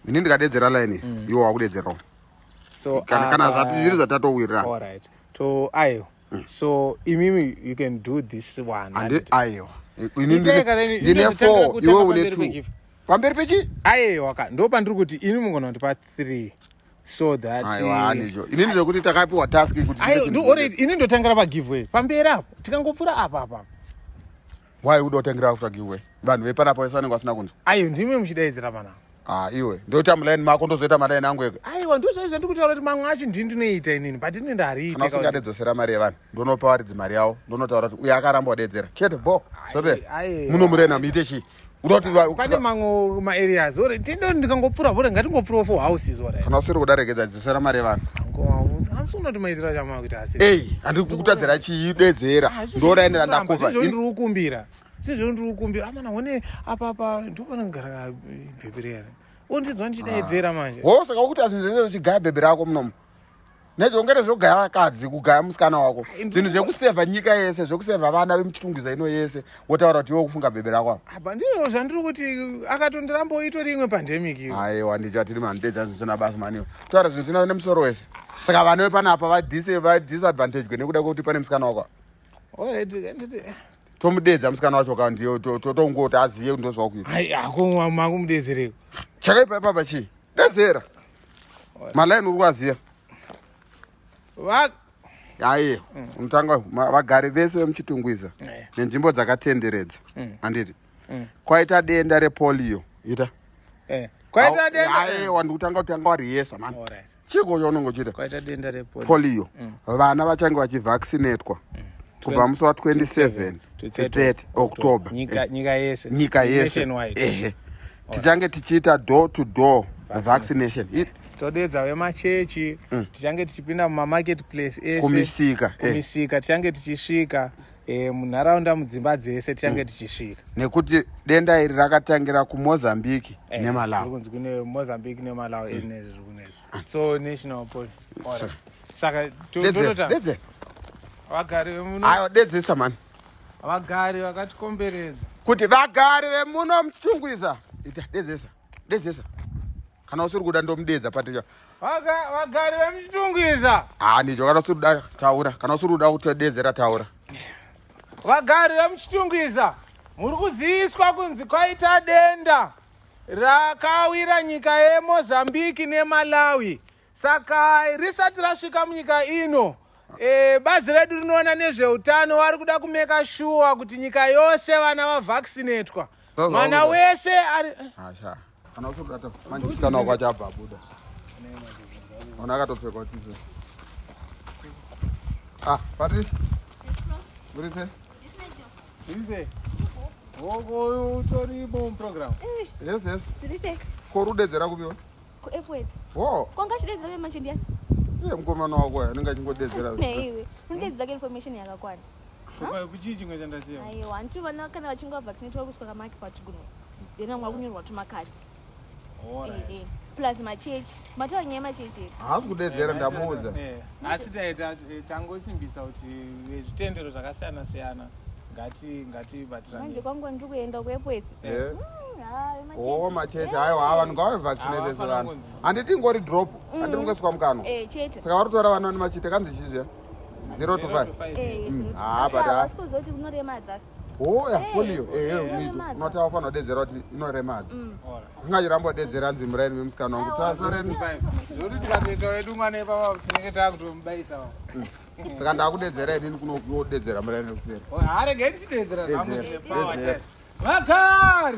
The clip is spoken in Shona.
ini ndikadedzera line iwo wakudedzerawo So kana zvati zviri zvatatowirira. All right. So ayo. So imimi you can do this one. And ayo. Ini ndine 4 iwe une 2. Pamberi pechi? Ayo waka. Ndo pandiri kuti ini mungona ndipa 3. So that ayo Nijo. Ini ndiro kuti takapiwa task kuti ayo ndo already ini ndotangira pa giveaway. Pamberi apo tikangopfura apa. Why udotangira after giveaway? Vanhu veparapo vasanenge vasina kunzwa. Ayo ndimi muchidaidzira pana. Iwe ndota muline mako ndozoita maraini angu ega. Aiwa ndozvaizva ndikutaura kuti mamwe acho ndinoita inini but ini ndariita. Kana usingadedzosera mari yevanhu ndonopa waridzi mari yawo ndonotaura kuti uyu akaramba wadedzera chete bo sobe munomurena muite chii udoti pane mamwe maareas ore tindo ndikangopfura bore ngatingopfura for houses ore kana usiri kudaregedza dzosera mari yevanhu amusona kuti maizira chama kuti asi handiri kukutadzira chii dedzera ndoraendera ndakupa ndiri kukumbira sizvo ndiri kukumbira amana one apa ndopana kugara bhebhi rere ondinzwa ndichidaidzera manje saka ukuti zvinhu zvese uchigaya bhebhi rako munomu nezvongere zvokugaya vakadzi kugaya musikana wako zvinhu zvekusevha nyika yese zvekusevha vana vemuchitungwiza ino yese wotaura kuti iwe kufunga bhebhi rako apa ndizvo zvandiri kuti akatondirambo itori imwe pandemic iyo aiwa ndicha tiri manodedza zvinhu zvina basa maniwo taura zvinhu zvina nemusoro wese saka vana vepanapa vadisadvantagwe nekuda kwekuti pane musikana wako tomudedza musikana wacho ka ndiyo totongoti aziye kuti ndozvakuita ako makumudedzereko chakaipa ipapa chii dedzera malaini uri kuaziya aiye unotanga vagari vese vemuchitungwiza nenzvimbo dzakatenderedza handiti kwaita denda repolio ita kwaita denda aiwa ndikutanga kuti anga wariyesa mani chiko chaunonge uchiita kwaita denda repolio vana vachange vachivhaccinatwa kubva musi wa27 to 30 October nyika yese tichange tichiita door to door vaccination todedza vemachechi tichange tichipinda mumamarket place ese kumisika tichange tichisvika munharaunda mudzimba dzese tichange tichisvika nekuti denda iri rakatangira kumozambique nemalawi kune mozambique nemalawi ezinezvi zviri kunezi so national poli saka totota vagari vemuno dedzesa mani vagari vakatikomberedza kuti vagari vemuno muchitungwiza ita dedzesa kana usiri kuda ndomudedza paticha vagari vemuchitungwiza ndicho kana usiri kuda taura kana usiri kuda kutodedzera taura vagari vemuchitungwiza muri kuziviswa kunzi kwaita denda rakawira nyika yemozambiki nemalawi saka risati rasvika munyika ino bazi redu rinoona nezveutano vari kuda kumeka shuwa kuti nyika yose vana vavhaccinatwa mwana wese ari kana usodata manje musikana wako achabva abuda ona akatopfekwa tizo Patrice uripe ise woko utoripo muprogram yes korudedzera kupiwa kuairport wo kwanga chidedzera vemanje ndiani mukomana wako anenge achingodedzera neiwe unodedzera information yakakwana kuchii chimwe chandaziva aiwa hanti vana kana vachinge vavhaccinatwa kusvika kamaki patiguno then mwakunyorwa tumakadzi plus machechi mataura nyaya yemachechi haasi kudedzera ndamuudza asi tangosimbisa kuti vezvitendero zvakasiyana-siyana ngatibatirane manje kwangu ndiri kuenda kuairport machechi aiwa vanhu ngavavhaccinatese vanhu handiti ngori drop handiri kungeswa mukano chete saka vari kutora vana nemachite kanzi chizviya 0 to 5 vasikuzoti unoremadza polio unoti aufanira kudedzera kuti inoremadza ungachirambodedzera nzi muraini vemusikana wangu zvokuti tikatoita wedu mwana ipapa tinenge taakutomubaisa saka ndakudedzera inini kunodedzera muraini wekupera harege ndichidedzera vagari